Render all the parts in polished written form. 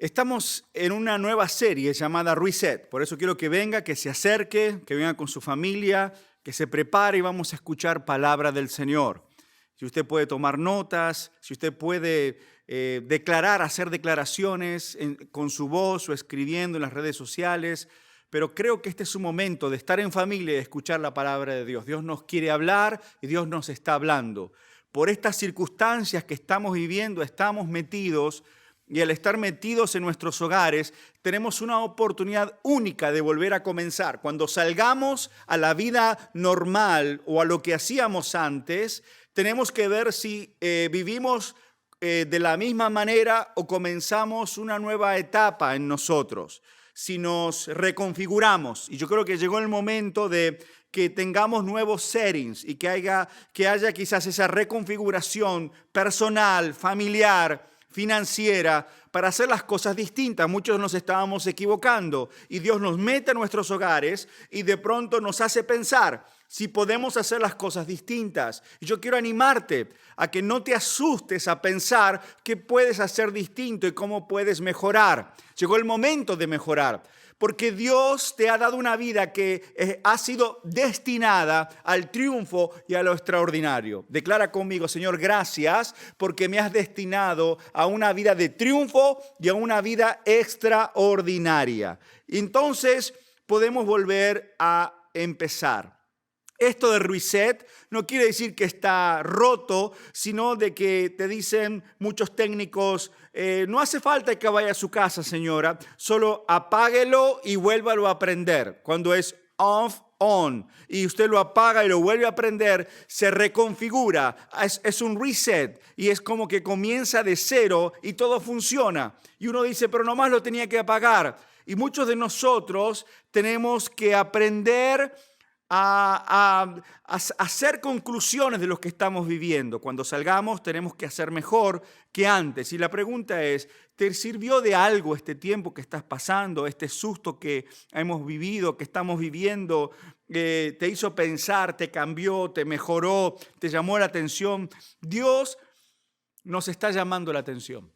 Estamos en una nueva serie llamada Reset, por eso quiero que venga, que se acerque, que venga con su familia, que se prepare y vamos a escuchar palabra del Señor. Si usted puede tomar notas, si usted puede hacer declaraciones con su voz o escribiendo en las redes sociales, pero creo que este es un momento de estar en familia y de escuchar la palabra de Dios. Dios nos quiere hablar y Dios nos está hablando. Por estas circunstancias que estamos viviendo, estamos metidos. Y al estar metidos en nuestros hogares, tenemos una oportunidad única de volver a comenzar. Cuando salgamos a la vida normal o a lo que hacíamos antes, tenemos que ver si vivimos de la misma manera o comenzamos una nueva etapa en nosotros, si nos reconfiguramos. Y yo creo que llegó el momento de que tengamos nuevos settings y que haya quizás esa reconfiguración personal, familiar, financiera, para hacer las cosas distintas. Muchos nos estábamos equivocando y Dios nos mete a nuestros hogares y de pronto nos hace pensar si podemos hacer las cosas distintas. Y yo quiero animarte a que no te asustes a pensar qué puedes hacer distinto y cómo puedes mejorar. Llegó el momento de mejorar. Porque Dios te ha dado una vida que ha sido destinada al triunfo y a lo extraordinario. Declara conmigo: Señor, gracias porque me has destinado a una vida de triunfo y a una vida extraordinaria. Entonces podemos volver a empezar. Esto de reset no quiere decir que está roto, sino de que te dicen muchos técnicos, no hace falta que vaya a su casa, señora, solo apáguelo y vuélvalo a prender. Cuando es off, on, y usted lo apaga y lo vuelve a prender, se reconfigura, es un reset y es como que comienza de cero y todo funciona. Y uno dice, pero nomás lo tenía que apagar. Y muchos de nosotros tenemos que aprender a hacer conclusiones de lo que estamos viviendo. Cuando salgamos tenemos que hacer mejor que antes. Y la pregunta es, ¿te sirvió de algo este tiempo que estás pasando, este susto que hemos vivido, que estamos viviendo? ¿Te hizo pensar, te cambió, te mejoró, te llamó la atención? Dios nos está llamando la atención.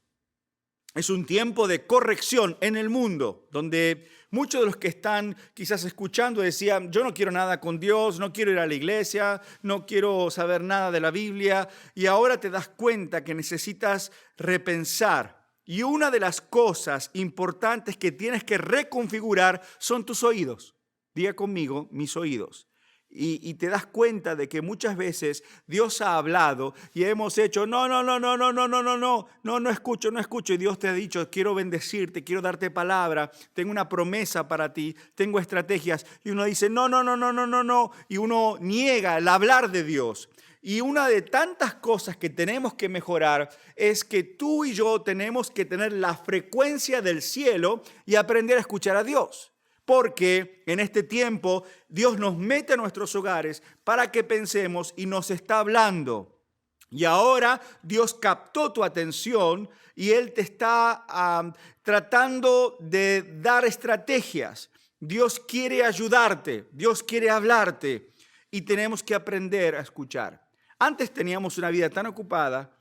Es un tiempo de corrección en el mundo, donde muchos de los que están quizás escuchando decían, yo no quiero nada con Dios, no quiero ir a la iglesia, no quiero saber nada de la Biblia, y ahora te das cuenta que necesitas repensar. Y una de las cosas importantes que tienes que reconfigurar son tus oídos. Diga conmigo, mis oídos. Y te das cuenta de que muchas veces Dios ha hablado y hemos hecho, no escucho. Y Dios te ha dicho, quiero bendecirte, quiero darte palabra, tengo una promesa para ti, tengo estrategias. Y uno dice, no. Y uno niega el hablar de Dios. Y una de tantas cosas que tenemos que mejorar es que tú y yo tenemos que tener la frecuencia del cielo y aprender a escuchar a Dios. Porque en este tiempo Dios nos mete a nuestros hogares para que pensemos y nos está hablando. Y ahora Dios captó tu atención y Él te está tratando de dar estrategias. Dios quiere ayudarte, Dios quiere hablarte y tenemos que aprender a escuchar. Antes teníamos una vida tan ocupada,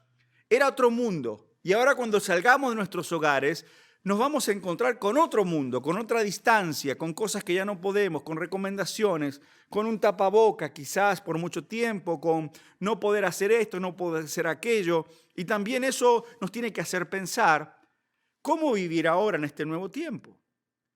era otro mundo. Y ahora cuando salgamos de nuestros hogares, nos vamos a encontrar con otro mundo, con otra distancia, con cosas que ya no podemos, con recomendaciones, con un tapaboca quizás por mucho tiempo, con no poder hacer esto, no poder hacer aquello. Y también eso nos tiene que hacer pensar cómo vivir ahora en este nuevo tiempo.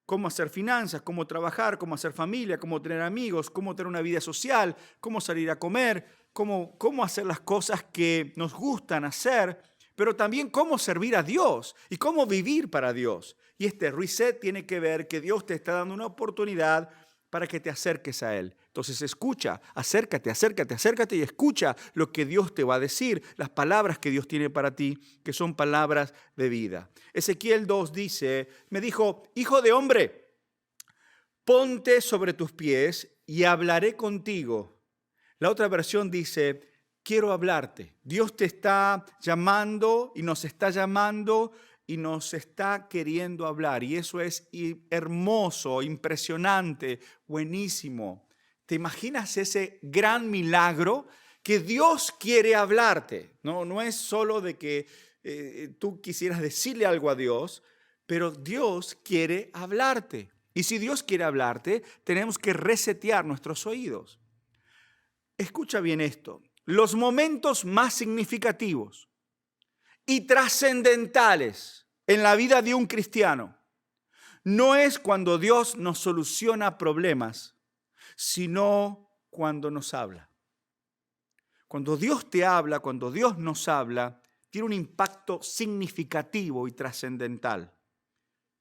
Cómo hacer finanzas, cómo trabajar, cómo hacer familia, cómo tener amigos, cómo tener una vida social, cómo salir a comer, cómo hacer las cosas que nos gustan hacer, pero también cómo servir a Dios y cómo vivir para Dios. Y este reset tiene que ver que Dios te está dando una oportunidad para que te acerques a Él. Entonces escucha, acércate y escucha lo que Dios te va a decir, las palabras que Dios tiene para ti, que son palabras de vida. Ezequiel 2 dice, me dijo, hijo de hombre, ponte sobre tus pies y hablaré contigo. La otra versión dice, quiero hablarte. Dios te está llamando y nos está queriendo hablar. Y eso es hermoso, impresionante, buenísimo. ¿Te imaginas ese gran milagro? Que Dios quiere hablarte. No es solo de que tú quisieras decirle algo a Dios, pero Dios quiere hablarte. Y si Dios quiere hablarte, tenemos que resetear nuestros oídos. Escucha bien esto. Los momentos más significativos y trascendentales en la vida de un cristiano no es cuando Dios nos soluciona problemas, sino cuando nos habla. Cuando Dios te habla, cuando Dios nos habla, tiene un impacto significativo y trascendental.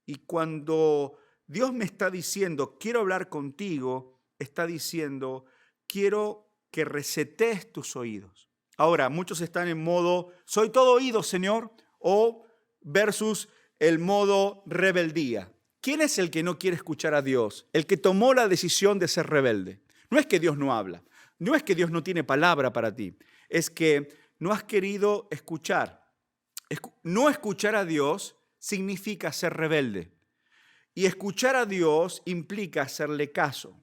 Y cuando Dios me está diciendo, quiero hablar contigo, está diciendo, quiero que resetees tus oídos. Ahora, muchos están en modo, soy todo oído, Señor, o versus el modo rebeldía. ¿Quién es el que no quiere escuchar a Dios? El que tomó la decisión de ser rebelde. No es que Dios no habla, no es que Dios no tiene palabra para ti, es que no has querido escuchar. No escuchar a Dios significa ser rebelde. Y escuchar a Dios implica hacerle caso.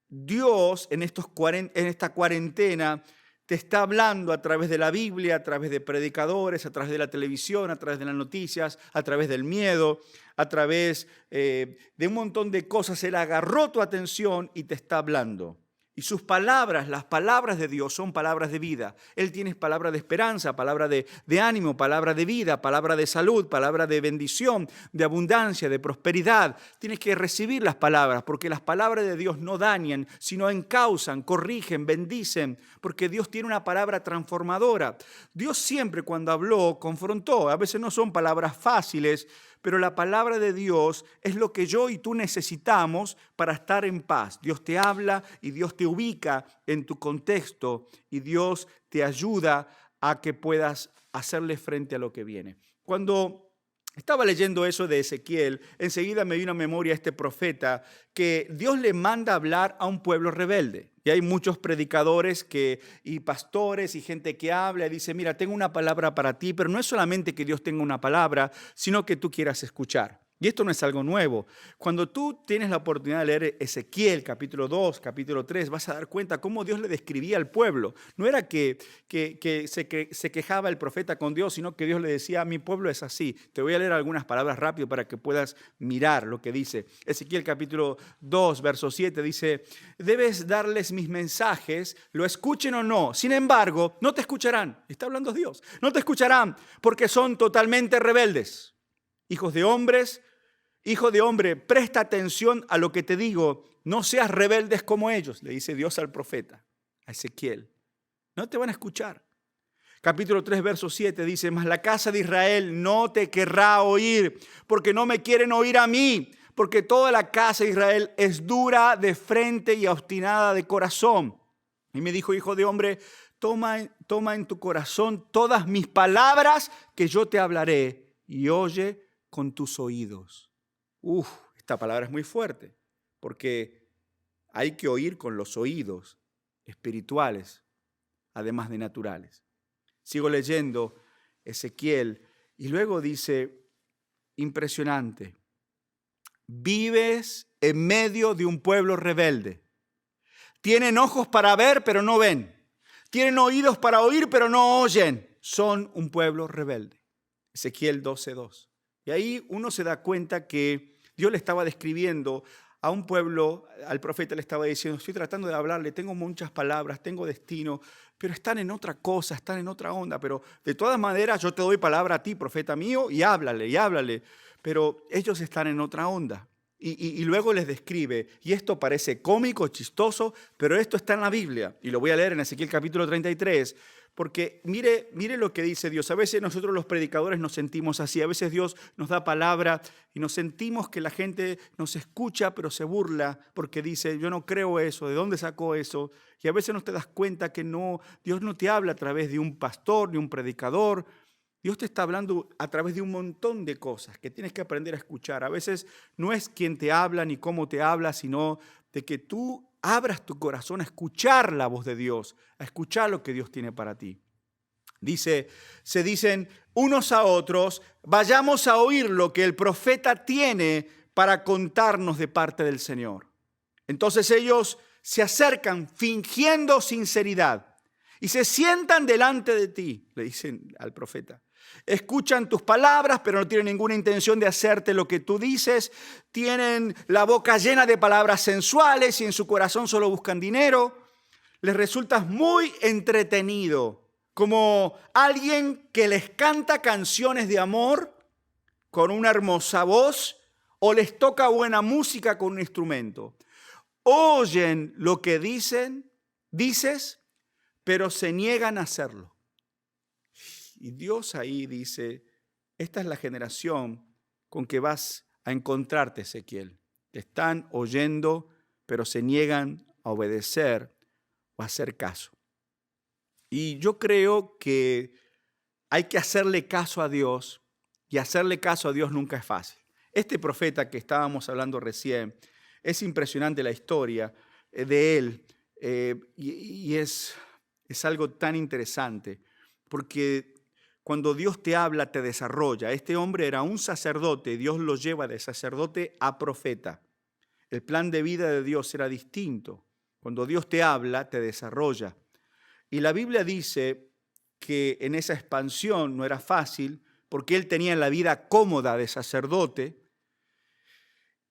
Dios en esta cuarentena te está hablando a través de la Biblia, a través de predicadores, a través de la televisión, a través de las noticias, a través del miedo, a través de un montón de cosas. Él agarró tu atención y te está hablando. Y sus palabras, las palabras de Dios son palabras de vida. Él tiene palabra de esperanza, palabra de ánimo, palabra de vida, palabra de salud, palabra de bendición, de abundancia, de prosperidad. Tienes que recibir las palabras porque las palabras de Dios no dañan, sino encausan, corrigen, bendicen, porque Dios tiene una palabra transformadora. Dios siempre cuando habló, confrontó. A veces no son palabras fáciles, pero la palabra de Dios es lo que yo y tú necesitamos para estar en paz. Dios te habla y Dios te ubica en tu contexto y Dios te ayuda a que puedas hacerle frente a lo que viene. Cuando estaba leyendo eso de Ezequiel, enseguida me vino a memoria este profeta que Dios le manda a hablar a un pueblo rebelde. Y hay muchos predicadores y pastores y gente que habla y dice, mira, tengo una palabra para ti, pero no es solamente que Dios tenga una palabra, sino que tú quieras escuchar. Y esto no es algo nuevo. Cuando tú tienes la oportunidad de leer Ezequiel, capítulo 2, capítulo 3, vas a dar cuenta cómo Dios le describía al pueblo. No era que se quejaba el profeta con Dios, sino que Dios le decía, mi pueblo es así. Te voy a leer algunas palabras rápido para que puedas mirar lo que dice. Ezequiel, capítulo 2, verso 7, dice, debes darles mis mensajes, lo escuchen o no. Sin embargo, no te escucharán. Está hablando Dios. No te escucharán porque son totalmente rebeldes. Hijos de hombres, hijo de hombre, presta atención a lo que te digo, no seas rebeldes como ellos, le dice Dios al profeta, a Ezequiel. No te van a escuchar. Capítulo 3, verso 7 dice, mas la casa de Israel no te querrá oír, porque no me quieren oír a mí, porque toda la casa de Israel es dura de frente y obstinada de corazón. Y me dijo, hijo de hombre, toma en tu corazón todas mis palabras que yo te hablaré y oye con tus oídos. Esta palabra es muy fuerte, porque hay que oír con los oídos espirituales, además de naturales. Sigo leyendo Ezequiel y luego dice, impresionante, vives en medio de un pueblo rebelde. Tienen ojos para ver, pero no ven. Tienen oídos para oír, pero no oyen. Son un pueblo rebelde. Ezequiel 12:2. Y ahí uno se da cuenta que Dios le estaba describiendo a un pueblo, al profeta le estaba diciendo, estoy tratando de hablarle, tengo muchas palabras, tengo destino, pero están en otra cosa, están en otra onda. Pero de todas maneras yo te doy palabra a ti, profeta mío, y háblale. Pero ellos están en otra onda. Y luego les describe, y esto parece cómico, chistoso, pero esto está en la Biblia. Y lo voy a leer en Ezequiel capítulo 33. Porque mire lo que dice Dios. A veces nosotros los predicadores nos sentimos así. A veces Dios nos da palabra y nos sentimos que la gente nos escucha, pero se burla porque dice, yo no creo eso, ¿de dónde sacó eso? Y a veces no te das cuenta que Dios no te habla a través de un pastor, de un predicador. Dios te está hablando a través de un montón de cosas que tienes que aprender a escuchar. A veces no es quien te habla ni cómo te habla, sino de que tú abras tu corazón a escuchar la voz de Dios, a escuchar lo que Dios tiene para ti. Se dicen unos a otros, vayamos a oír lo que el profeta tiene para contarnos de parte del Señor. Entonces ellos se acercan fingiendo sinceridad y se sientan delante de ti, le dicen al profeta. Escuchan tus palabras, pero no tienen ninguna intención de hacerte lo que tú dices. Tienen la boca llena de palabras sensuales y en su corazón solo buscan dinero. Les resultas muy entretenido, como alguien que les canta canciones de amor con una hermosa voz o les toca buena música con un instrumento. Oyen lo que dices, pero se niegan a hacerlo. Y Dios ahí dice, esta es la generación con que vas a encontrarte, Ezequiel. Están oyendo, pero se niegan a obedecer o a hacer caso. Y yo creo que hay que hacerle caso a Dios, y hacerle caso a Dios nunca es fácil. Este profeta que estábamos hablando recién, es impresionante la historia de él, y es algo tan interesante, porque cuando Dios te habla, te desarrolla. Este hombre era un sacerdote, Dios lo lleva de sacerdote a profeta. El plan de vida de Dios era distinto. Cuando Dios te habla, te desarrolla. Y la Biblia dice que en esa expansión no era fácil, porque él tenía la vida cómoda de sacerdote,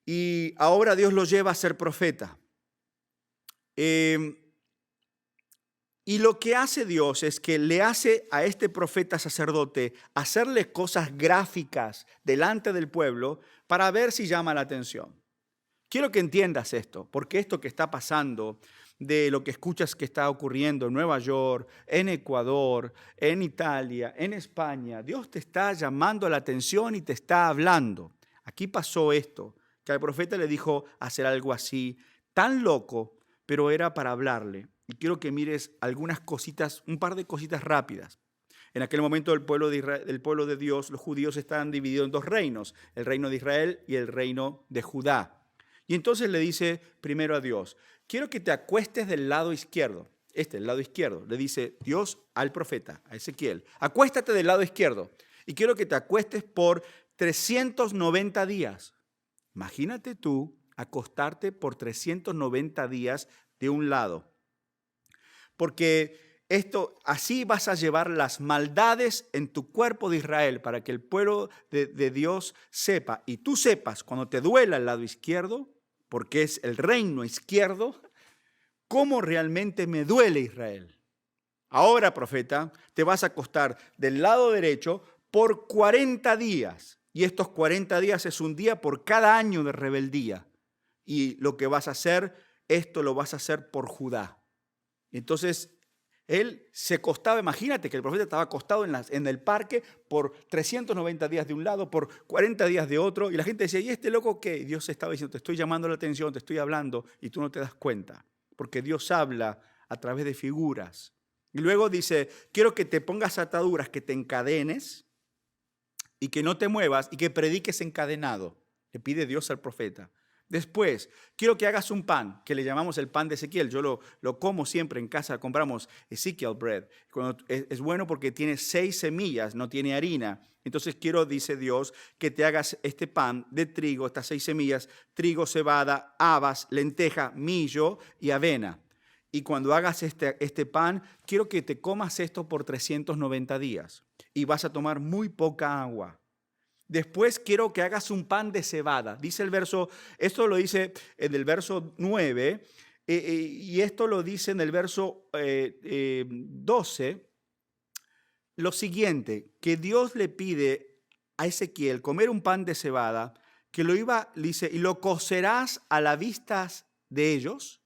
y ahora Dios lo lleva a ser profeta. Y lo que hace Dios es que le hace a este profeta sacerdote hacerle cosas gráficas delante del pueblo para ver si llama la atención. Quiero que entiendas esto, porque esto que está pasando, de lo que escuchas que está ocurriendo en Nueva York, en Ecuador, en Italia, en España, Dios te está llamando la atención y te está hablando. Aquí pasó esto, que al profeta le dijo hacer algo así, tan loco, pero era para hablarle. Y quiero que mires algunas cositas, un par de cositas rápidas. En aquel momento el pueblo de Israel, el pueblo de Dios, los judíos estaban divididos en dos reinos, el reino de Israel y el reino de Judá. Y entonces le dice primero a Dios, quiero que te acuestes del lado izquierdo. El lado izquierdo. Le dice Dios al profeta, a Ezequiel, acuéstate del lado izquierdo y quiero que te acuestes por 390 días. Imagínate tú acostarte por 390 días de un lado. Porque así vas a llevar las maldades en tu cuerpo de Israel para que el pueblo de Dios sepa y tú sepas cuando te duela el lado izquierdo, porque es el reino izquierdo, cómo realmente me duele Israel. Ahora, profeta, te vas a acostar del lado derecho por 40 días. Y estos 40 días es un día por cada año de rebeldía. Y lo que vas a hacer, esto lo vas a hacer por Judá. Entonces, él se acostaba, imagínate que el profeta estaba acostado en el parque por 390 días de un lado, por 40 días de otro, y la gente decía, ¿y este loco qué? Y Dios estaba diciendo, te estoy llamando la atención, te estoy hablando, y tú no te das cuenta, porque Dios habla a través de figuras. Y luego dice, quiero que te pongas ataduras, que te encadenes, y que no te muevas, y que prediques encadenado. Le pide Dios al profeta. Después, quiero que hagas un pan, que le llamamos el pan de Ezequiel. Yo lo como siempre en casa, compramos Ezekiel bread. Es bueno porque tiene 6 semillas, no tiene harina. Entonces quiero, dice Dios, que te hagas este pan de trigo, estas 6 semillas, trigo, cebada, habas, lenteja, millo y avena. Y cuando hagas este pan, quiero que te comas esto por 390 días. Y vas a tomar muy poca agua. Después quiero que hagas un pan de cebada. Dice el verso, esto lo dice en el verso 9 y esto lo dice en el verso 12. Lo siguiente, que Dios le pide a Ezequiel comer un pan de cebada, que dice, y lo cocerás a la vista de ellos,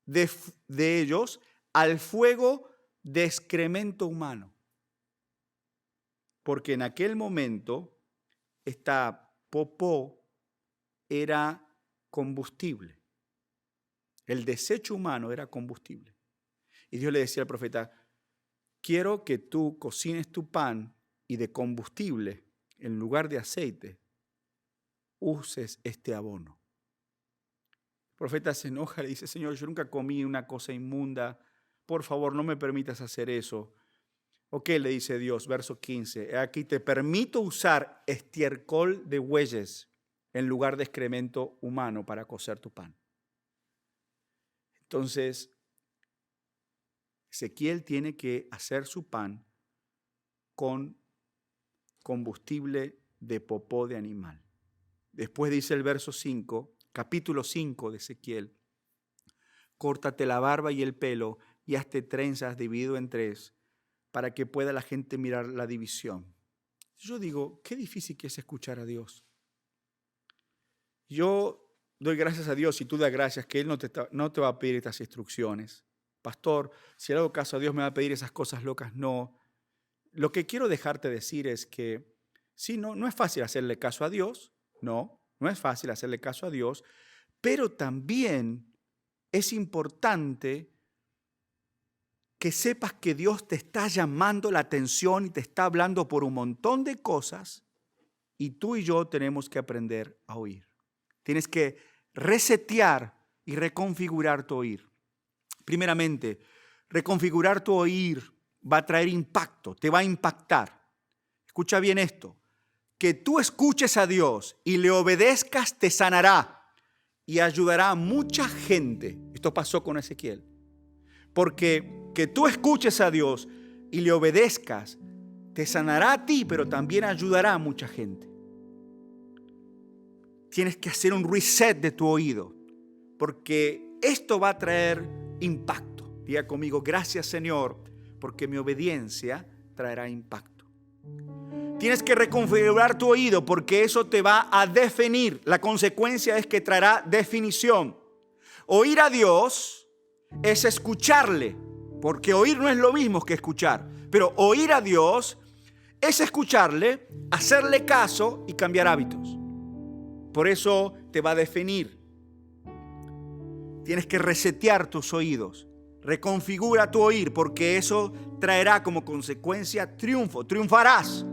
de ellos, al fuego de excremento humano. Porque en aquel momento esta popó era combustible. El desecho humano era combustible. Y Dios le decía al profeta, quiero que tú cocines tu pan y de combustible, en lugar de aceite, uses este abono. El profeta se enoja y le dice, Señor, yo nunca comí una cosa inmunda, por favor no me permitas hacer eso. Ok, le dice Dios, verso 15, aquí te permito usar estiércol de bueyes en lugar de excremento humano para cocer tu pan. Entonces, Ezequiel tiene que hacer su pan con combustible de popó de animal. Después dice el verso 5, capítulo 5 de Ezequiel: córtate la barba y el pelo y hazte trenzas dividido en 3 para que pueda la gente mirar la división. Yo digo, qué difícil que es escuchar a Dios. Yo doy gracias a Dios y tú das gracias que Él no te va a pedir estas instrucciones. Pastor, si le hago caso a Dios me va a pedir esas cosas locas. No. Lo que quiero dejarte decir es que sí, no es fácil hacerle caso a Dios. No es fácil hacerle caso a Dios, pero también es importante que sepas que Dios te está llamando la atención y te está hablando por un montón de cosas y tú y yo tenemos que aprender a oír. Tienes que resetear y reconfigurar tu oír. Primeramente, reconfigurar tu oír va a traer impacto, te va a impactar. Escucha bien esto: que tú escuches a Dios y le obedezcas te sanará y ayudará a mucha gente. Esto pasó con Ezequiel. Porque que tú escuches a Dios y le obedezcas te sanará a ti, pero también ayudará a mucha gente. Tienes que hacer un reset de tu oído, porque esto va a traer impacto. Diga conmigo: gracias, Señor, porque mi obediencia traerá impacto. Tienes que reconfigurar tu oído porque eso te va a definir. La consecuencia es que traerá definición. Oír a Dios es escucharle, porque oír no es lo mismo que escuchar. Pero oír a Dios es escucharle, hacerle caso y cambiar hábitos. Por eso te va a definir. Tienes que resetear tus oídos. Reconfigura tu oír porque eso traerá como consecuencia triunfo. Triunfarás.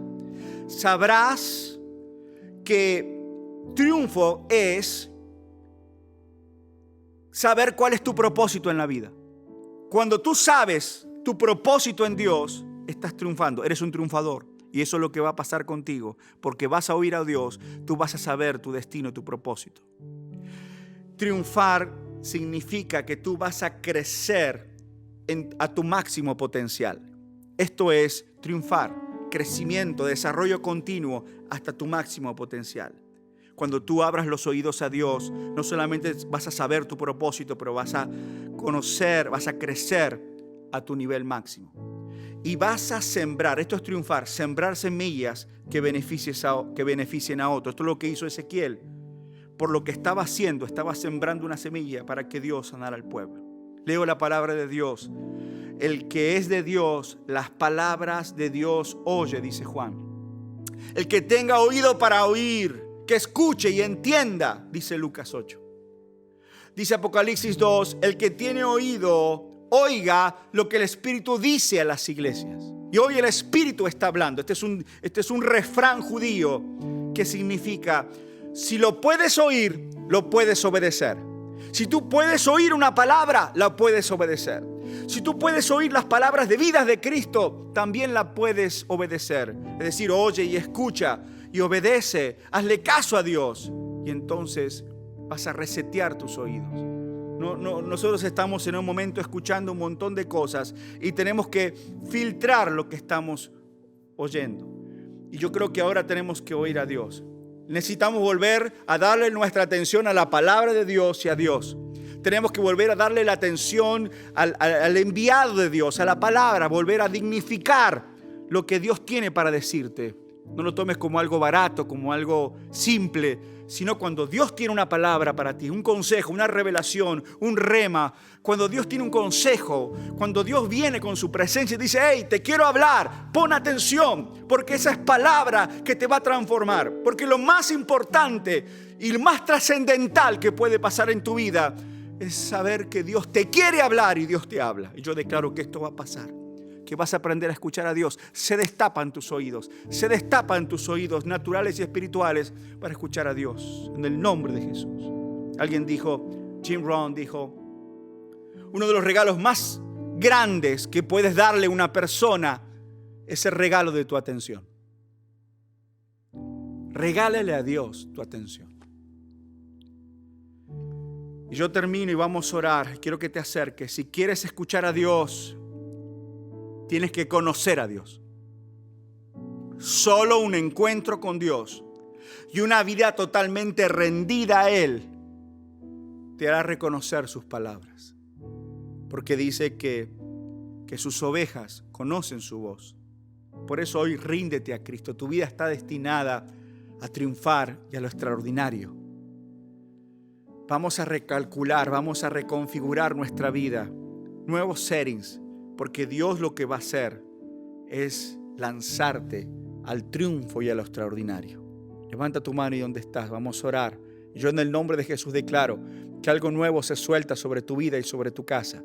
Sabrás que triunfo es saber cuál es tu propósito en la vida. Cuando tú sabes tu propósito en Dios, estás triunfando, eres un triunfador. Y eso es lo que va a pasar contigo, porque vas a oír a Dios, tú vas a saber tu destino, tu propósito. Triunfar significa que tú vas a crecer a tu máximo potencial. Esto es triunfar, crecimiento, desarrollo continuo hasta tu máximo potencial. Cuando tú abras los oídos a Dios, no solamente vas a saber tu propósito, pero vas a conocer, vas a crecer a tu nivel máximo. Y vas a sembrar, esto es triunfar, sembrar semillas que beneficien a otros. Esto es lo que hizo Ezequiel. Por lo que estaba haciendo, estaba sembrando una semilla para que Dios sanara al pueblo. Leo la palabra de Dios. El que es de Dios, las palabras de Dios oye, dice Juan. El que tenga oído para oír, que escuche y entienda, dice Lucas 8. Dice Apocalipsis 2, el que tiene oído, oiga lo que el Espíritu dice a las iglesias. Y hoy el Espíritu está hablando. Este es un refrán judío que significa: si lo puedes oír, lo puedes obedecer. Si tú puedes oír una palabra, la puedes obedecer. Si tú puedes oír las palabras de vida de Cristo, también la puedes obedecer. Es decir, oye y escucha y obedece, hazle caso a Dios. Y entonces vas a resetear tus oídos. Nosotros estamos en un momento escuchando un montón de cosas y tenemos que filtrar lo que estamos oyendo. Y yo creo que ahora tenemos que oír a Dios. Necesitamos volver a darle nuestra atención a la palabra de Dios y a Dios. Tenemos que volver a darle la atención al enviado de Dios, a la palabra, volver a dignificar lo que Dios tiene para decirte. No lo tomes como algo barato, como algo simple, sino cuando Dios tiene una palabra para ti, un consejo, una revelación, un rema. Cuando Dios tiene un consejo, cuando Dios viene con su presencia y dice: hey, te quiero hablar, pon atención, porque esa es palabra que te va a transformar. Porque lo más importante y lo más trascendental que puede pasar en tu vida es saber que Dios te quiere hablar y Dios te habla. Y yo declaro que esto va a pasar, que vas a aprender a escuchar a Dios. Se destapan tus oídos naturales y espirituales para escuchar a Dios, en el nombre de Jesús. Alguien dijo, Jim Rohn dijo, uno de los regalos más grandes que puedes darle a una persona es el regalo de tu atención. Regálale a Dios tu atención. Y yo termino y vamos a orar. Quiero que te acerques. Si quieres escuchar a Dios, tienes que conocer a Dios. Solo un encuentro con Dios y una vida totalmente rendida a Él te hará reconocer sus palabras. Porque dice que sus ovejas conocen su voz. Por eso hoy ríndete a Cristo. Tu vida está destinada a triunfar y a lo extraordinario. Vamos a recalcular, vamos a reconfigurar nuestra vida. Nuevos settings, porque Dios lo que va a hacer es lanzarte al triunfo y a lo extraordinario. Levanta tu mano y donde estás, vamos a orar. Yo en el nombre de Jesús declaro que algo nuevo se suelta sobre tu vida y sobre tu casa.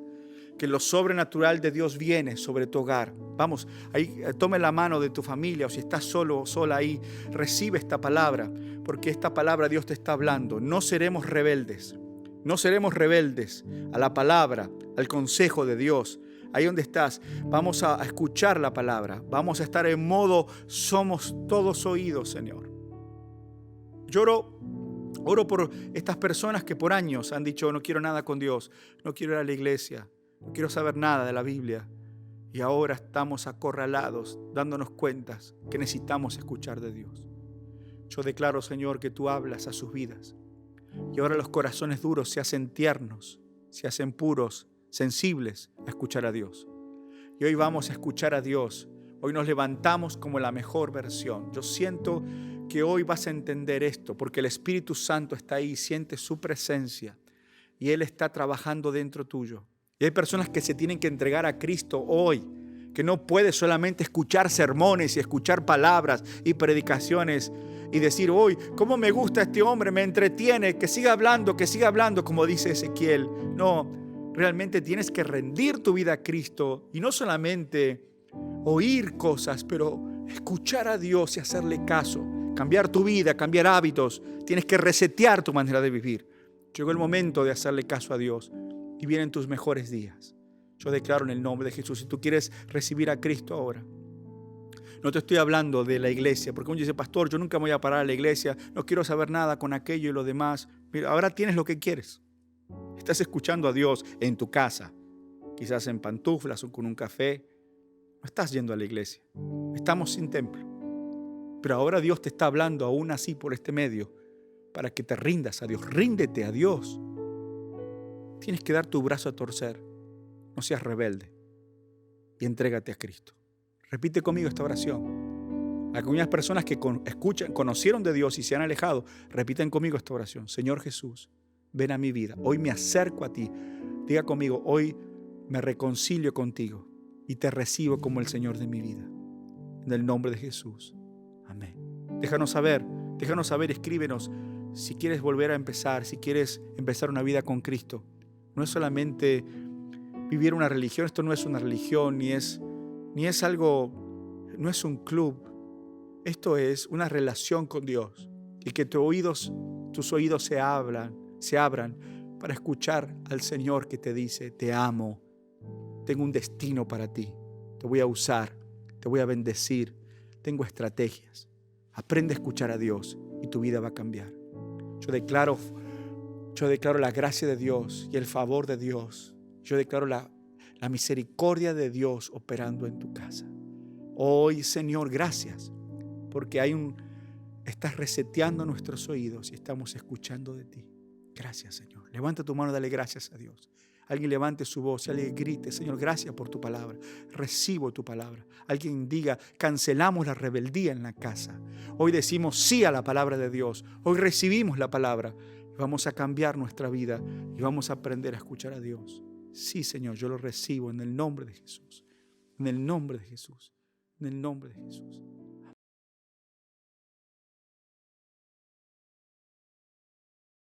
Que lo sobrenatural de Dios viene sobre tu hogar. Vamos, ahí tome la mano de tu familia, o si estás solo o sola ahí, recibe esta palabra, porque esta palabra Dios te está hablando. No seremos rebeldes a la palabra, al consejo de Dios. Ahí donde estás, vamos a escuchar la palabra, vamos a estar en modo somos todos oídos, Señor. Yo oro por estas personas que por años han dicho no quiero nada con Dios, no quiero ir a la iglesia, no quiero saber nada de la Biblia. Y ahora estamos acorralados, dándonos cuentas que necesitamos escuchar de Dios. Yo declaro, Señor, que tú hablas a sus vidas. Y ahora los corazones duros se hacen tiernos, se hacen puros, sensibles a escuchar a Dios. Y hoy vamos a escuchar a Dios. Hoy nos levantamos como la mejor versión. Yo siento que hoy vas a entender esto, porque el Espíritu Santo está ahí, siente su presencia y Él está trabajando dentro tuyo. Y hay personas que se tienen que entregar a Cristo hoy, que no puedes solamente escuchar sermones y escuchar palabras y predicaciones y decir, hoy, ¿cómo me gusta este hombre? Me entretiene, que siga hablando, como dice Ezequiel. No, realmente tienes que rendir tu vida a Cristo y no solamente oír cosas, pero escuchar a Dios y hacerle caso. Cambiar tu vida, cambiar hábitos. Tienes que resetear tu manera de vivir. Llegó el momento de hacerle caso a Dios y vienen tus mejores días. Yo declaro en el nombre de Jesús, si tú quieres recibir a Cristo ahora, no te estoy hablando de la iglesia, porque uno dice, pastor, yo nunca me voy a parar a la iglesia, no quiero saber nada con aquello y lo demás. Mira, ahora tienes lo que quieres. Estás escuchando a Dios en tu casa, quizás en pantuflas o con un café. No estás yendo a la iglesia. Estamos sin templo. Pero ahora Dios te está hablando aún así por este medio para que te rindas a Dios. Ríndete a Dios. Tienes que dar tu brazo a torcer. No seas rebelde y entrégate a Cristo. Repite conmigo esta oración. Aquellas personas que conocieron de Dios y se han alejado, repiten conmigo esta oración. Señor Jesús, ven a mi vida. Hoy me acerco a ti. Diga conmigo, hoy me reconcilio contigo y te recibo como el Señor de mi vida. En el nombre de Jesús. Amén. Déjanos saber, escríbenos si quieres volver a empezar, si quieres empezar una vida con Cristo. No es solamente vivir una religión, esto no es una religión, ni es algo, no es un club. Esto es una relación con Dios y que tus oídos se abran para escuchar al Señor que te dice, te amo, tengo un destino para ti, te voy a usar, te voy a bendecir, tengo estrategias. Aprende a escuchar a Dios y tu vida va a cambiar. Yo declaro la gracia de Dios y el favor de Dios. Yo declaro la misericordia de Dios operando en tu casa. Hoy, Señor, gracias, porque estás reseteando nuestros oídos y estamos escuchando de ti. Gracias, Señor. Levanta tu mano y dale gracias a Dios. Alguien levante su voz y alguien grite, Señor, gracias por tu palabra. Recibo tu palabra. Alguien diga, cancelamos la rebeldía en la casa. Hoy decimos sí a la palabra de Dios. Hoy recibimos la palabra. Vamos a cambiar nuestra vida y vamos a aprender a escuchar a Dios. Sí, Señor, yo lo recibo en el nombre de Jesús. En el nombre de Jesús. En el nombre de Jesús.